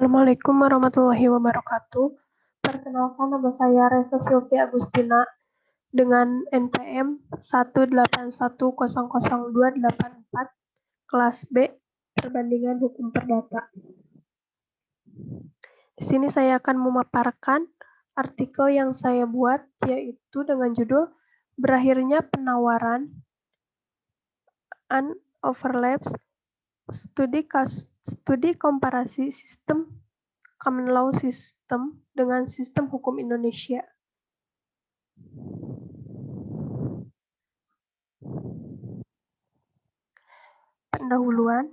Assalamualaikum warahmatullahi wabarakatuh. Perkenalkan, nama saya Resa Silvi Agustina dengan NPM 181000284, kelas B, perbandingan hukum perdata. Di sini saya akan memaparkan artikel yang saya buat, yaitu dengan judul Berakhirnya Penawaran Overlaps Studi Komparasi Sistem Common Law System dengan Sistem Hukum Indonesia. Pendahuluan,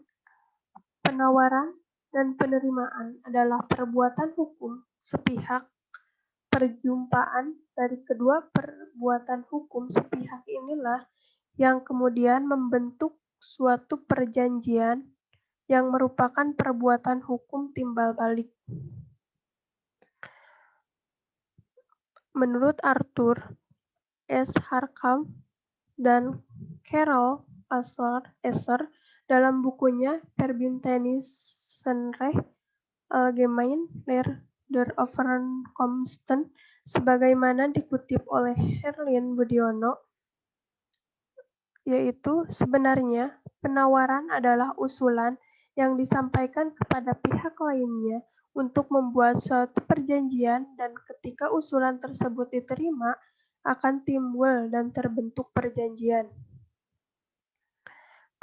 penawaran dan penerimaan adalah perbuatan hukum sepihak. Perjumpaan dari kedua perbuatan hukum sepihak inilah yang kemudian membentuk suatu perjanjian yang merupakan perbuatan hukum timbal balik. Menurut Arthur S. Harkam dan Carol Esser dalam bukunya Verbintenissenrecht Allgemein der Overeenkomsten, sebagaimana dikutip oleh Herlin Budiono, yaitu sebenarnya penawaran adalah usulan yang disampaikan kepada pihak lainnya untuk membuat suatu perjanjian, dan ketika usulan tersebut diterima, akan timbul dan terbentuk perjanjian.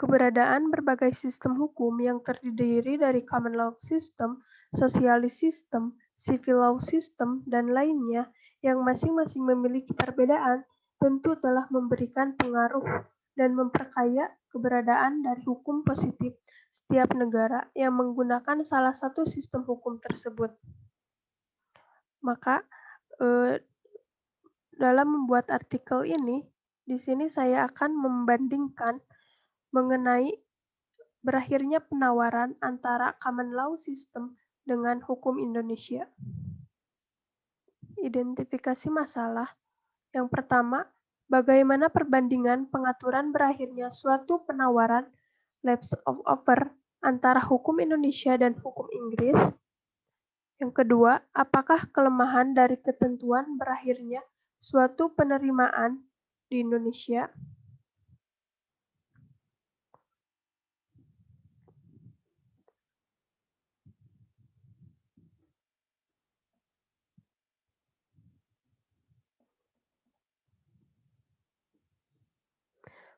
Keberadaan berbagai sistem hukum yang terdiri dari common law system, socialist system, civil law system, dan lainnya yang masing-masing memiliki perbedaan tentu telah memberikan pengaruh dan memperkaya keberadaan dari hukum positif setiap negara yang menggunakan salah satu sistem hukum tersebut. Maka dalam membuat artikel ini, di sini saya akan membandingkan mengenai berakhirnya penawaran antara common law system dengan hukum Indonesia. Identifikasi masalah. Yang pertama, bagaimana perbandingan pengaturan berakhirnya suatu penawaran lapse of offer antara hukum Indonesia dan hukum Inggris. Yang kedua, apakah kelemahan dari ketentuan berakhirnya suatu penerimaan di Indonesia?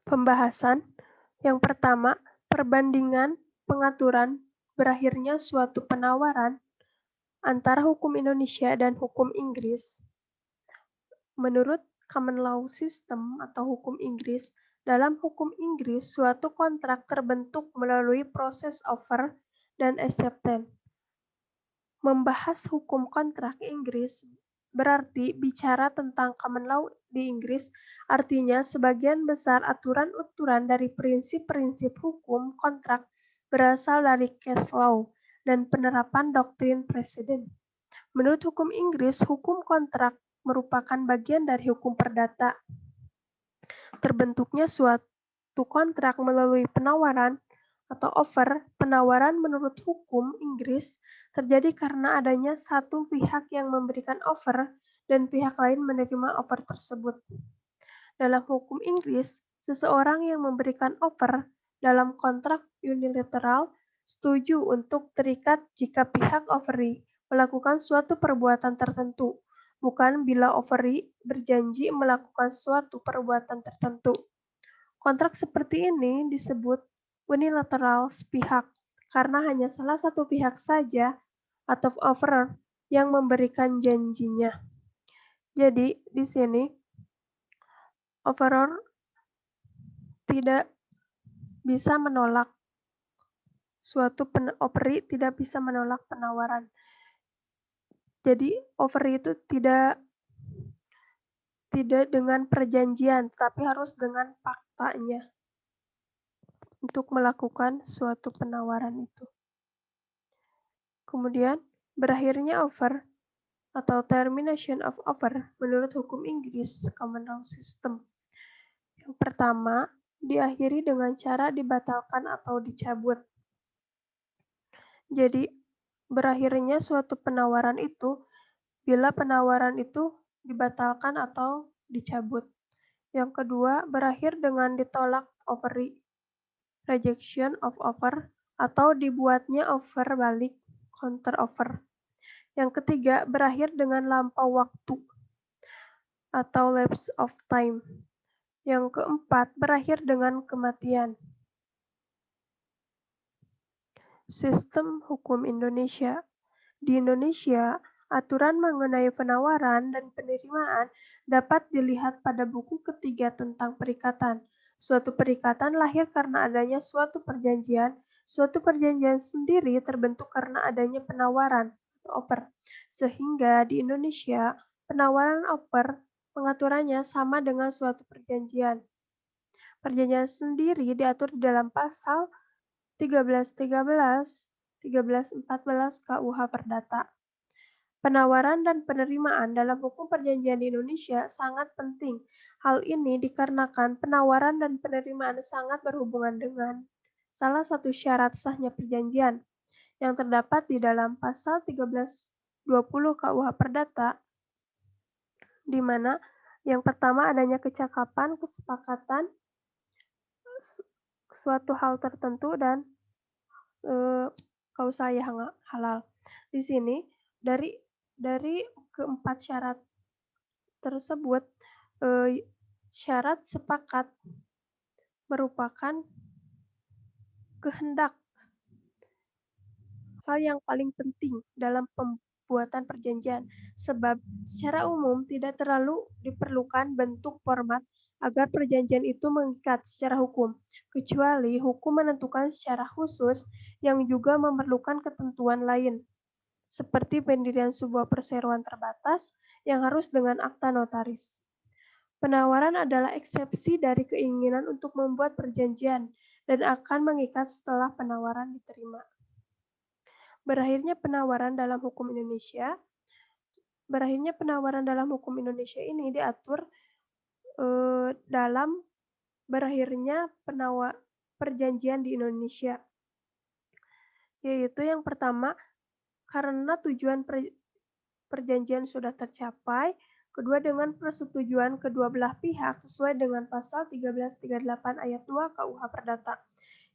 Pembahasan. Yang pertama, perbandingan pengaturan berakhirnya suatu penawaran antara hukum Indonesia dan hukum Inggris. Menurut common law system atau hukum Inggris, dalam hukum Inggris suatu kontrak terbentuk melalui proses offer dan acceptance. Membahas hukum kontrak Inggris berarti bicara tentang common law di Inggris, artinya sebagian besar aturan-aturan dari prinsip-prinsip hukum kontrak berasal dari case law dan penerapan doktrin presiden. Menurut hukum Inggris, hukum kontrak merupakan bagian dari hukum perdata. Terbentuknya suatu kontrak melalui penawaran atau offer. Penawaran menurut hukum Inggris terjadi karena adanya satu pihak yang memberikan offer dan pihak lain menerima offer tersebut. Dalam hukum Inggris, seseorang yang memberikan offer dalam kontrak unilateral setuju untuk terikat jika pihak offeree melakukan suatu perbuatan tertentu, bukan bila offeree berjanji melakukan suatu perbuatan tertentu. Kontrak seperti ini disebut unilateral sepihak karena hanya salah satu pihak saja atau offerer yang memberikan janjinya. Jadi di sini offerer tidak bisa menolak offeree tidak bisa menolak penawaran. Jadi offeree itu tidak dengan perjanjian, tapi harus dengan faktanya untuk melakukan suatu penawaran itu. Kemudian, berakhirnya offer atau termination of offer menurut hukum Inggris common law system. Yang pertama, diakhiri dengan cara dibatalkan atau dicabut. Jadi, berakhirnya suatu penawaran itu bila penawaran itu dibatalkan atau dicabut. Yang kedua, berakhir dengan ditolak offer, rejection of offer, atau dibuatnya offer balik, counter offer. Yang ketiga, berakhir dengan lampau waktu atau lapse of time. Yang keempat, berakhir dengan kematian. Sistem hukum Indonesia. Di Indonesia, aturan mengenai penawaran dan penerimaan dapat dilihat pada buku ketiga tentang perikatan. Suatu perikatan lahir karena adanya suatu perjanjian. Suatu perjanjian sendiri terbentuk karena adanya penawaran atau offer. Sehingga di Indonesia, penawaran offer pengaturannya sama dengan suatu perjanjian. Perjanjian sendiri diatur di dalam pasal 1313, 1314 KUH Perdata. Penawaran dan penerimaan dalam hukum perjanjian di Indonesia sangat penting. Hal ini dikarenakan penawaran dan penerimaan sangat berhubungan dengan salah satu syarat sahnya perjanjian yang terdapat di dalam pasal 1320 KUH Perdata, di mana yang pertama adanya kecakapan, kesepakatan, suatu hal tertentu, dan kausa yang halal. Di sini dari keempat syarat tersebut, syarat sepakat merupakan kehendak, hal yang paling penting dalam pembuatan perjanjian, sebab secara umum tidak terlalu diperlukan bentuk format agar perjanjian itu mengikat secara hukum, kecuali hukum menentukan secara khusus yang juga memerlukan ketentuan lain, seperti pendirian sebuah perseroan terbatas yang harus dengan akta notaris. Penawaran adalah eksepsi dari keinginan untuk membuat perjanjian dan akan mengikat setelah penawaran diterima. Berakhirnya penawaran dalam hukum Indonesia. Berakhirnya penawaran dalam hukum Indonesia ini diatur dalam berakhirnya perjanjian di Indonesia. Yaitu yang pertama, karena tujuan perjanjian sudah tercapai. Kedua, dengan persetujuan kedua belah pihak sesuai dengan pasal 1338 ayat 2 KUH Perdata.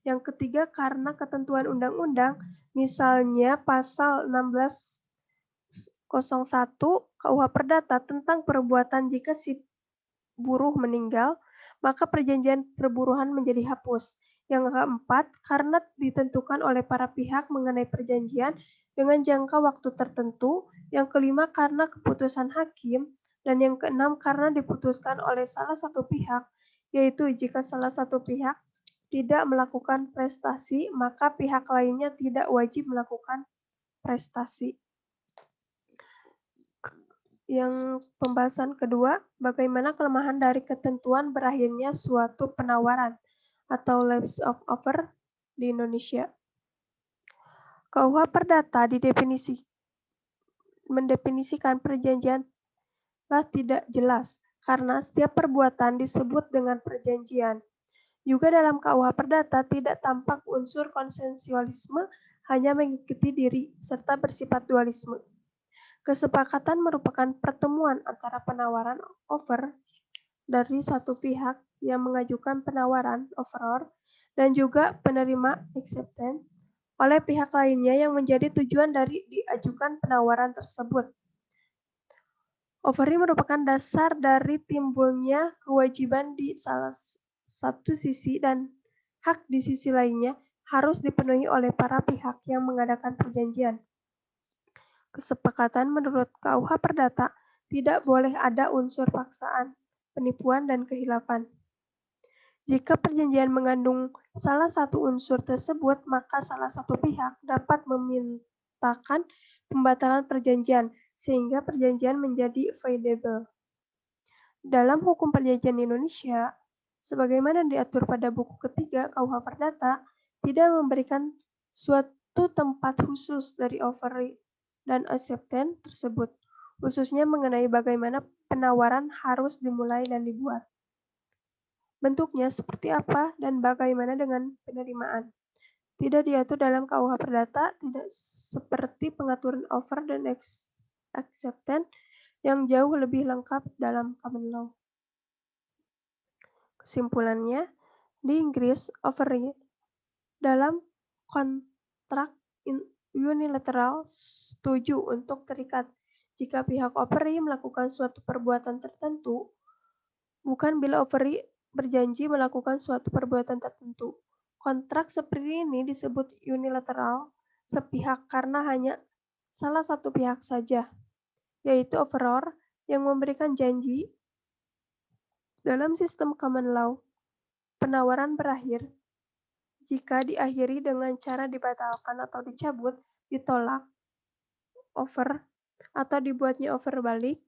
Yang ketiga, karena ketentuan undang-undang, misalnya pasal 1601 KUH Perdata tentang perbuatan jika si buruh meninggal, maka perjanjian perburuhan menjadi hapus. Yang keempat, karena ditentukan oleh para pihak mengenai perjanjian dengan jangka waktu tertentu. Yang kelima, karena keputusan hakim. Dan yang keenam, karena diputuskan oleh salah satu pihak, yaitu jika salah satu pihak tidak melakukan prestasi, maka pihak lainnya tidak wajib melakukan prestasi. Yang pembahasan kedua, bagaimana kelemahan dari ketentuan berakhirnya suatu penawaran atau lapse of offer di Indonesia. KUH Perdata mendefinisikan perjanjian tidak jelas karena setiap perbuatan disebut dengan perjanjian. Juga dalam KUH Perdata tidak tampak unsur konsensualisme, hanya mengikuti diri serta bersifat dualisme. Kesepakatan merupakan pertemuan antara penawaran offer dari satu pihak yang mengajukan penawaran offeror dan juga penerima acceptance oleh pihak lainnya yang menjadi tujuan dari diajukan penawaran tersebut. Offering merupakan dasar dari timbulnya kewajiban di salah satu sisi dan hak di sisi lainnya harus dipenuhi oleh para pihak yang mengadakan perjanjian. Kesepakatan menurut KUH Perdata tidak boleh ada unsur paksaan, penipuan, dan kehilafan. Jika perjanjian mengandung salah satu unsur tersebut, maka salah satu pihak dapat memintakan pembatalan perjanjian, sehingga perjanjian menjadi voidable. Dalam hukum perjanjian Indonesia, sebagaimana diatur pada buku ketiga KUH Perdata, tidak memberikan suatu tempat khusus dari offer dan acceptance tersebut, khususnya mengenai bagaimana penawaran harus dimulai dan dibuat. Bentuknya seperti apa dan bagaimana dengan penerimaan. tidak diatur dalam KUH Perdata, tidak seperti pengaturan offer dan acceptance yang jauh lebih lengkap dalam common law. Kesimpulannya, di Inggris, offer dalam kontrak unilateral setuju untuk terikat jika pihak offeree melakukan suatu perbuatan tertentu, bukan bila offeree berjanji melakukan suatu perbuatan tertentu. Kontrak seperti ini disebut unilateral sepihak karena hanya salah satu pihak saja, yaitu offeror, yang memberikan janji. Dalam sistem common law, penawaran berakhir jika diakhiri dengan cara dibatalkan atau dicabut, ditolak, offer, atau dibuatnya offer balik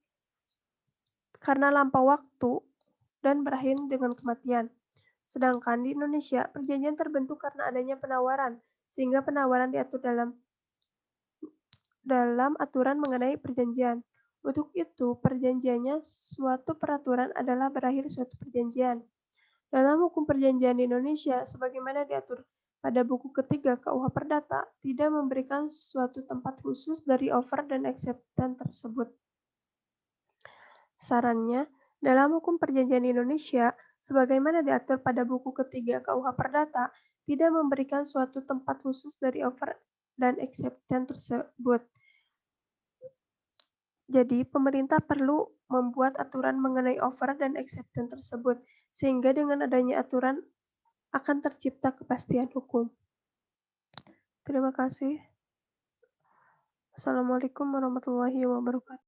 karena lampau waktu dan berakhir dengan kematian. Sedangkan di Indonesia, perjanjian terbentuk karena adanya penawaran, sehingga penawaran diatur dalam aturan mengenai perjanjian. Untuk itu, perjanjiannya suatu peraturan adalah berakhir suatu perjanjian. Dalam hukum perjanjian di Indonesia, sebagaimana diatur pada buku ketiga KUH Perdata, tidak memberikan suatu tempat khusus dari offer dan acceptance tersebut. Sarannya, dalam hukum perjanjian di Indonesia, sebagaimana diatur pada buku ketiga KUH Perdata, tidak memberikan suatu tempat khusus dari offer dan acceptance tersebut. Jadi, pemerintah perlu membuat aturan mengenai offer dan acceptance tersebut, sehingga dengan adanya aturan akan tercipta kepastian hukum. Terima kasih. Assalamualaikum warahmatullahi wabarakatuh.